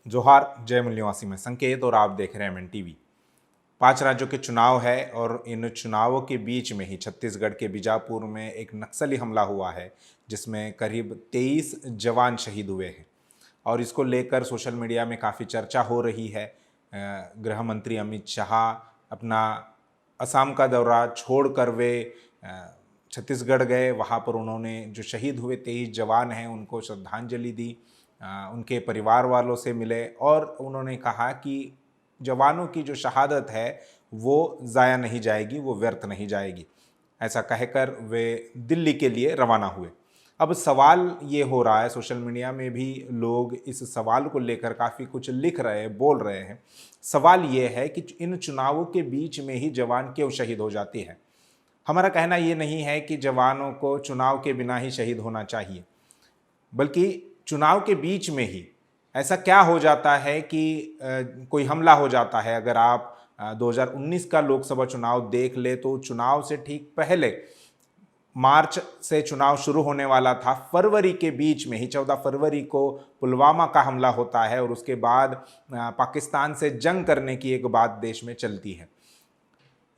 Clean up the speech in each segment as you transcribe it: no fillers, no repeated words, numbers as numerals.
जोहार, जय मूल्यवासी में संकेत और आप देख रहे हैं एमएन टीवी। 5 राज्यों के चुनाव है और इन चुनावों के बीच में ही छत्तीसगढ़ के बीजापुर में एक नक्सली हमला हुआ है जिसमें करीब 23 जवान शहीद हुए हैं और इसको लेकर सोशल मीडिया में काफ़ी चर्चा हो रही है। गृह मंत्री अमित शाह अपना असम का दौरा छोड़कर वे छत्तीसगढ़ गए। वहाँ पर उन्होंने जो शहीद हुए 23 जवान हैं उनको श्रद्धांजलि दी, उनके परिवार वालों से मिले और उन्होंने कहा कि जवानों की जो शहादत है वो ज़ाया नहीं जाएगी, वो व्यर्थ नहीं जाएगी। ऐसा कहकर वे दिल्ली के लिए रवाना हुए। अब सवाल ये हो रहा है, सोशल मीडिया में भी लोग इस सवाल को लेकर काफ़ी कुछ लिख रहे हैं, बोल रहे हैं। सवाल ये है कि इन चुनावों के बीच में ही जवान क्यों शहीद हो जाती है। हमारा कहना ये नहीं है कि जवानों को चुनाव के बिना ही शहीद होना चाहिए, बल्कि चुनाव के बीच में ही ऐसा क्या हो जाता है कि कोई हमला हो जाता है। अगर आप 2019 का लोकसभा चुनाव देख ले तो चुनाव से ठीक पहले मार्च से चुनाव शुरू होने वाला था, फरवरी के बीच में ही 14 फरवरी को पुलवामा का हमला होता है और उसके बाद पाकिस्तान से जंग करने की एक बात देश में चलती है।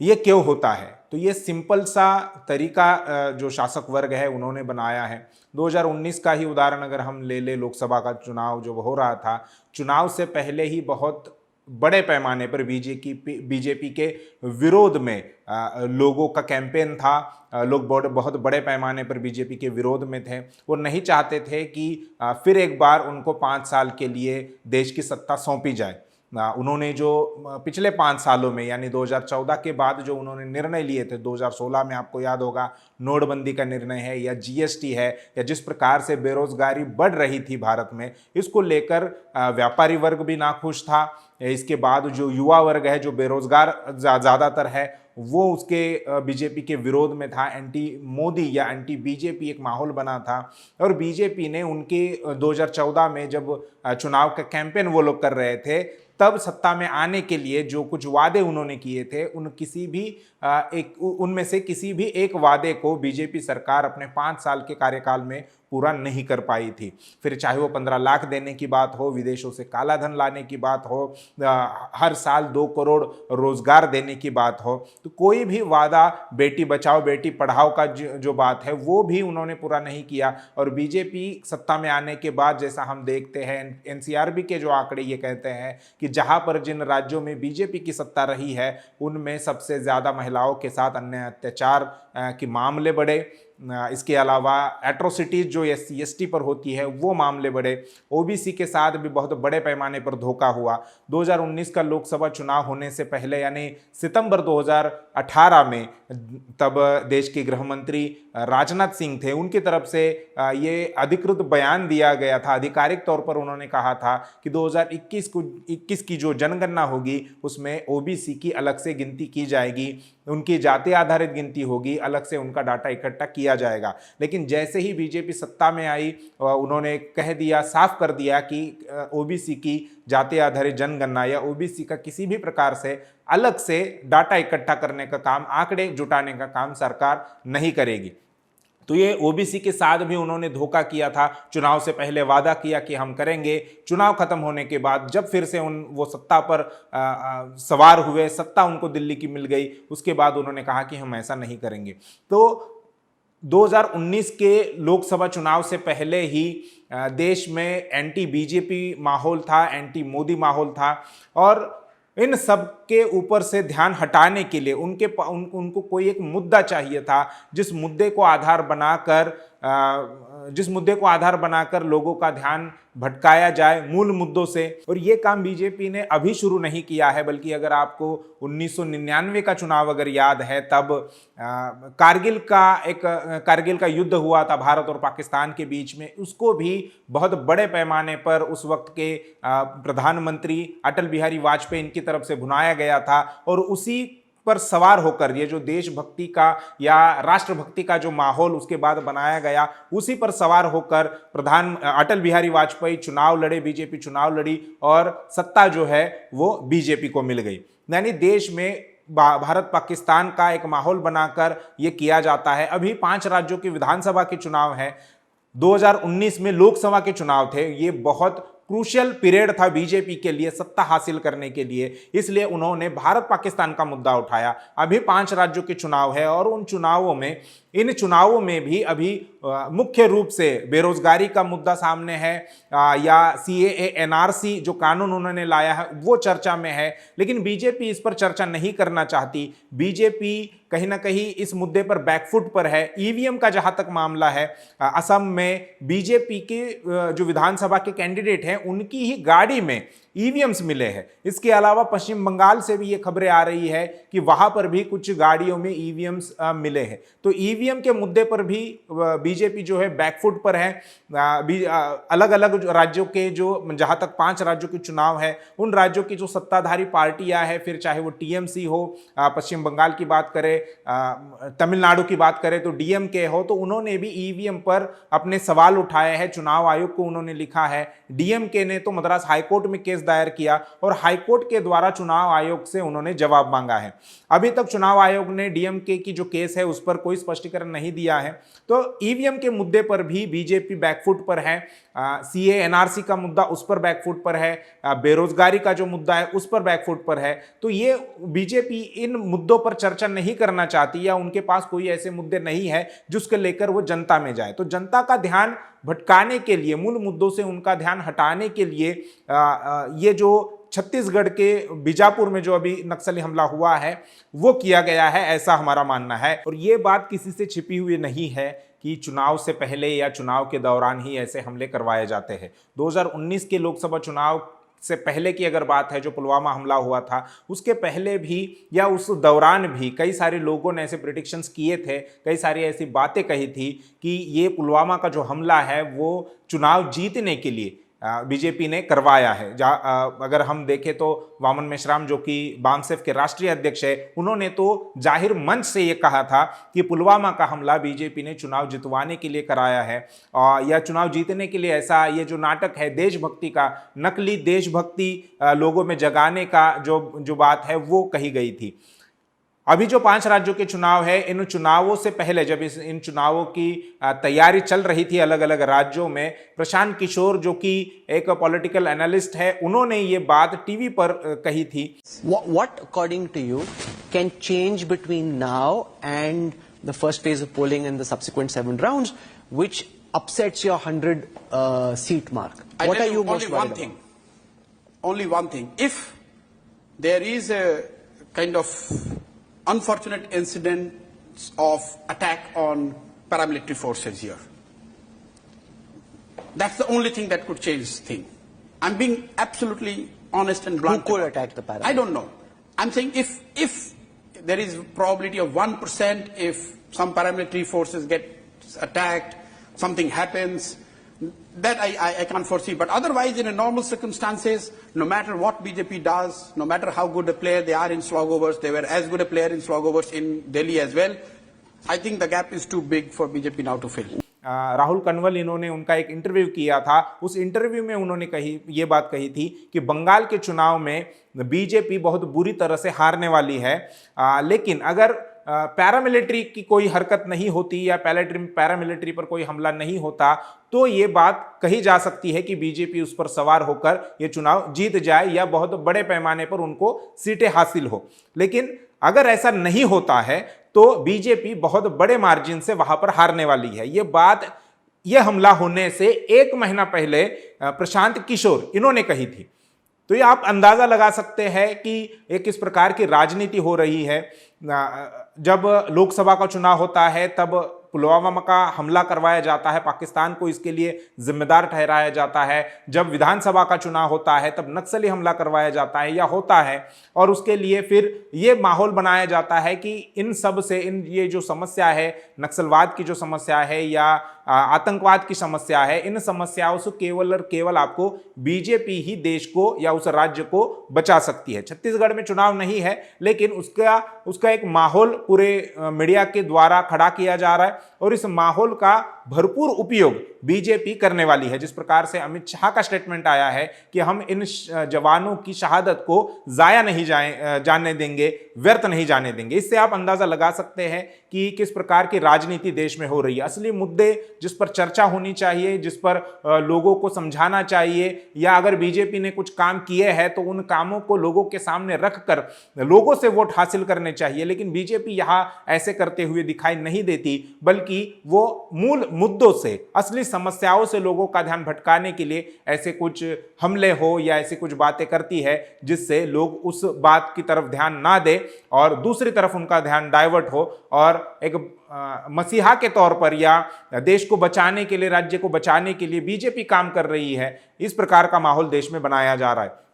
ये क्यों होता है? तो ये सिंपल सा तरीका जो शासक वर्ग है उन्होंने बनाया है। 2019 का ही उदाहरण अगर हम ले ले, लोकसभा का चुनाव जो हो रहा था, चुनाव से पहले ही बहुत बड़े पैमाने पर बीजेपी के विरोध में लोगों का कैंपेन था। लोग बहुत बड़े पैमाने पर बीजेपी के विरोध में थे। वो नहीं चाहते थे कि फिर एक बार उनको 5 साल के लिए देश की सत्ता सौंपी जाए। उन्होंने जो पिछले 5 सालों में यानी 2014 के बाद जो उन्होंने निर्णय लिए थे, 2016 में आपको याद होगा नोटबंदी का निर्णय है या जीएसटी है या जिस प्रकार से बेरोजगारी बढ़ रही थी भारत में, इसको लेकर व्यापारी वर्ग भी नाखुश था। इसके बाद जो युवा वर्ग है जो बेरोजगार ज़्यादातर है वो उसके बीजेपी के विरोध में था। एंटी मोदी या एंटी बीजेपी एक माहौल बना था और बीजेपी ने उनके 2014 में जब चुनाव का कैंपेन वो लोग कर रहे थे तब सत्ता में आने के लिए जो कुछ वादे उन्होंने किए थे उनमें से किसी भी एक वादे को बीजेपी सरकार अपने 5 साल के कार्यकाल में पूरा नहीं कर पाई थी। फिर चाहे वो 15 लाख देने की बात हो, विदेशों से काला धन लाने की बात हो, हर साल 2 करोड़ रोजगार देने की बात हो, तो कोई भी वादा बेटी बचाओ बेटी पढ़ाओ का जो बात है वो भी उन्होंने पूरा नहीं किया। और बीजेपी सत्ता में आने के बाद जैसा हम देखते हैं, एनसीआरबी के जो आंकड़े ये कहते हैं कि जहां पर जिन राज्यों में बीजेपी की सत्ता रही है उनमें सबसे ज़्यादा महिलाओं के साथ अन्य अत्याचार के मामले बढ़े। इसके अलावा एट्रोसिटीज़ जो SC/ST पर होती है वो मामले बढ़े। ओबीसी के साथ भी बहुत बड़े पैमाने पर धोखा हुआ। 2019 का लोकसभा चुनाव होने से पहले यानी सितंबर 2018 में तब देश के गृह मंत्री राजनाथ सिंह थे, उनकी तरफ से ये अधिकृत बयान दिया गया था। आधिकारिक तौर पर उन्होंने कहा था कि 2021 की जो जनगणना होगी उसमें ओबीसी की अलग से गिनती की जाएगी, उनकी जाति आधारित गिनती होगी, अलग से उनका डाटा इकट्ठा किया जाएगा। लेकिन जैसे ही बीजेपी सत्ता में आई उन्होंने कह दिया, साफ कर दिया कि ओबीसी की जाति आधारित जनगणना या ओबीसी का किसी भी प्रकार से अलग से डाटा इकट्ठा करने का काम, आंकड़े जुटाने का काम सरकार नहीं करेगी। तो ये ओबीसी के साथ भी उन्होंने धोखा किया था। चुनाव से पहले वादा किया कि हम करेंगे, चुनाव खत्म होने के बाद जब फिर से वो सत्ता पर सवार हुए, सत्ता उनको दिल्ली की मिल गई, उसके बाद उन्होंने कहा कि हम ऐसा नहीं करेंगे। तो 2019 के लोकसभा चुनाव से पहले ही देश में एंटी बीजेपी माहौल था, एंटी मोदी माहौल था और इन सब के ऊपर से ध्यान हटाने के लिए उनको कोई एक मुद्दा चाहिए था जिस मुद्दे को आधार बनाकर लोगों का ध्यान भटकाया जाए मूल मुद्दों से। और ये काम बीजेपी ने अभी शुरू नहीं किया है, बल्कि अगर आपको 1999 का चुनाव अगर याद है तब कारगिल का युद्ध हुआ था भारत और पाकिस्तान के बीच में, उसको भी बहुत बड़े पैमाने पर उस वक्त के प्रधानमंत्री अटल बिहारी वाजपेयी इनकी तरफ से भुनाया गया था। और उसी पर सवार होकर ये जो देशभक्ति का या राष्ट्रभक्ति का जो माहौल उसके बाद बनाया गया, उसी पर सवार होकर अटल बिहारी वाजपेयी चुनाव लड़े, बीजेपी चुनाव लड़ी और सत्ता जो है वो बीजेपी को मिल गई। यानी देश में भारत पाकिस्तान का एक माहौल बनाकर ये किया जाता है। अभी 5 राज्यों की विधानसभा के चुनाव है, 2019 में लोकसभा के चुनाव थे। ये बहुत क्रूशियल पीरियड था बीजेपी के लिए सत्ता हासिल करने के लिए, इसलिए उन्होंने भारत पाकिस्तान का मुद्दा उठाया। अभी 5 राज्यों के चुनाव है और इन चुनावों में भी अभी मुख्य रूप से बेरोजगारी का मुद्दा सामने है, या सीएए एनआरसी जो कानून उन्होंने लाया है वो चर्चा में है, लेकिन बीजेपी इस पर चर्चा नहीं करना चाहती। बीजेपी कहीं ना कहीं इस मुद्दे पर बैकफुट पर है। ईवीएम का जहां तक मामला है, असम में बीजेपी के जो विधानसभा के कैंडिडेट हैं उनकी ही गाड़ी में ईवीएम्स मिले हैं। इसके अलावा पश्चिम बंगाल से भी ये खबरें आ रही है कि वहां पर भी कुछ गाड़ियों में ईवीएम्स मिले हैं। तो ईवीएम के मुद्दे पर भी बीजेपी जो है बैकफुट पर है। अलग अलग राज्यों के जो जहां तक 5 राज्यों के चुनाव है उन राज्यों की जो सत्ताधारी पार्टियां हैं, फिर चाहे वो टीएमसी हो, पश्चिम बंगाल की बात करें, तमिलनाडु की बात करें तो डीएमके हो, तो उन्होंने भी ईवीएम पर अपने सवाल उठाए हैं। चुनाव आयोग को उन्होंने लिखा है। डीएमके ने तो मद्रास हाईकोर्ट में केस दायर किया और हाईकोर्ट के द्वारा चुनाव आयोग से उन्होंने जवाब मांगा है। अभी तक चुनाव आयोग ने डीएमके की जो केस है उस पर कोई स्पष्टीकरण नहीं दिया है। तो ईवीएम के मुद्दे पर भी बीजेपी बैकफुट पर है। सीए एनआरसी का मुद्दा उस पर बैकफुट पर है। बेरोजगारी का जो मुद्दा है उस पर बैकफुट पर है। तो ये बीजेपी इन मुद्दों पर चर्चा नहीं करना चाहती, या उनके पास कोई ऐसे मुद्दे नहीं है जिसको लेकर वो जनता में जाए। तो जनता का ध्यान भटकाने के लिए, मूल मुद्दों से उनका ध्यान हटाने के लिए ये जो छत्तीसगढ़ के बीजापुर में जो अभी नक्सली हमला हुआ है वो किया गया है, ऐसा हमारा मानना है। और ये बात किसी से छिपी हुई नहीं है कि चुनाव से पहले या चुनाव के दौरान ही ऐसे हमले करवाए जाते हैं। 2019 के लोकसभा चुनाव से पहले की अगर बात है, जो पुलवामा हमला हुआ था, उसके पहले भी या उस दौरान भी कई सारे लोगों ने ऐसे प्रेडिक्शंस किए थे, कई सारी ऐसी बातें कही थी कि ये पुलवामा का जो हमला है वो चुनाव जीतने के लिए बीजेपी ने करवाया है। अगर हम देखें तो वामन मेश्राम जो कि बामसेफ के राष्ट्रीय अध्यक्ष है, उन्होंने तो जाहिर मंच से ये कहा था कि पुलवामा का हमला बीजेपी ने चुनाव जितवाने के लिए कराया है, या चुनाव जीतने के लिए। ऐसा ये जो नाटक है देशभक्ति का, नकली देशभक्ति लोगों में जगाने का जो बात है वो कही गई थी। अभी जो 5 राज्यों के चुनाव है, इन चुनावों से पहले जब इन चुनावों की तैयारी चल रही थी अलग अलग राज्यों में, प्रशांत किशोर जो कि एक पॉलिटिकल एनालिस्ट है, उन्होंने ये बात टीवी पर कही थी। What according to you can change between now and the first phase of polling and the subsequent 7 rounds which upsets your 100 seat mark? What are you most worried about? Only one thing. If there is a kind of unfortunate incidents of attack on paramilitary forces here, that's the only thing that could change thing. I'm being absolutely honest and blunt. Who could attack the paramilitary? I don't know. I'm saying if there is probability of 1%, if some paramilitary forces get attacked, something happens, that I can't foresee. But otherwise, in a normal circumstances, no matter what BJP does, no matter how good a player they are in slogovers, they were as good a player in slogovers in Delhi as well. I think the gap is too big for BJP now to fill. Rahul कनवल, इन्होंने उनका एक interview किया था। उस interview में उन्होंने ये बात कही थी कि बंगाल के चुनाव में बीजेपी बहुत बुरी तरह से हारने वाली है, लेकिन अगर पैरामिलिट्री की कोई हरकत नहीं होती या पैरामिलिट्री पर कोई हमला नहीं होता तो ये बात कही जा सकती है कि बीजेपी उस पर सवार होकर ये चुनाव जीत जाए या बहुत बड़े पैमाने पर उनको सीटें हासिल हो। लेकिन अगर ऐसा नहीं होता है तो बीजेपी बहुत बड़े मार्जिन से वहां पर हारने वाली है। ये हमला होने से 1 महीना पहले प्रशांत किशोर इन्होंने कही थी। तो ये आप अंदाजा लगा सकते हैं कि एक किस प्रकार की राजनीति हो रही है। जब लोकसभा का चुनाव होता है तब पुलवामा का हमला करवाया जाता है, पाकिस्तान को इसके लिए जिम्मेदार ठहराया जाता है। जब विधानसभा का चुनाव होता है तब नक्सली हमला करवाया जाता है या होता है, और उसके लिए फिर ये माहौल बनाया जाता है कि इन सब से ये जो समस्या है, नक्सलवाद की जो समस्या है या आतंकवाद की समस्या है, इन समस्याओं से केवल और केवल आपको बीजेपी ही देश को या उस राज्य को बचा सकती है। छत्तीसगढ़ में चुनाव नहीं है, लेकिन उसका एक माहौल पूरे मीडिया के द्वारा खड़ा किया जा रहा है। और इस माहौल का भरपूर उपयोग बीजेपी करने वाली है। जिस प्रकार से अमित शाह का स्टेटमेंट आया है कि हम इन जवानों की शहादत को जाया नहीं जाने देंगे, व्यर्थ नहीं जाने देंगे, इससे आप अंदाजा लगा सकते हैं कि किस प्रकार की राजनीति देश में हो रही है। असली मुद्दे जिस पर चर्चा होनी चाहिए, जिस पर लोगों को समझाना चाहिए, या अगर बीजेपी ने कुछ काम किए हैं तो उन कामों को लोगों के सामने रखकर लोगों से वोट हासिल करने चाहिए। लेकिन बीजेपी यहां ऐसे करते हुए दिखाई नहीं देती, बल्कि वो मूल मुद्दों से, असली समस्याओं से लोगों का ध्यान भटकाने के लिए ऐसे कुछ हमले हो या ऐसी कुछ बातें करती है जिससे लोग उस बात की तरफ ध्यान ना दे और दूसरी तरफ उनका ध्यान डाइवर्ट हो और एक मसीहा के तौर पर या देश को बचाने के लिए, राज्य को बचाने के लिए बीजेपी काम कर रही है। इस प्रकार का माहौल देश में बनाया जा रहा है।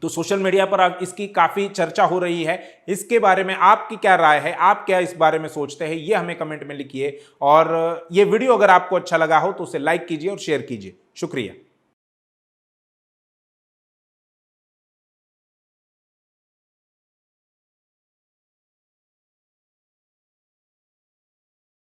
तो सोशल मीडिया पर अब इसकी काफी चर्चा हो रही है। इसके बारे में आपकी क्या राय है, आप क्या इस बारे में सोचते हैं, ये हमें कमेंट में लिखिए। और ये वीडियो अगर आपको अच्छा लगा हो तो उसे लाइक कीजिए और शेयर कीजिए। शुक्रिया।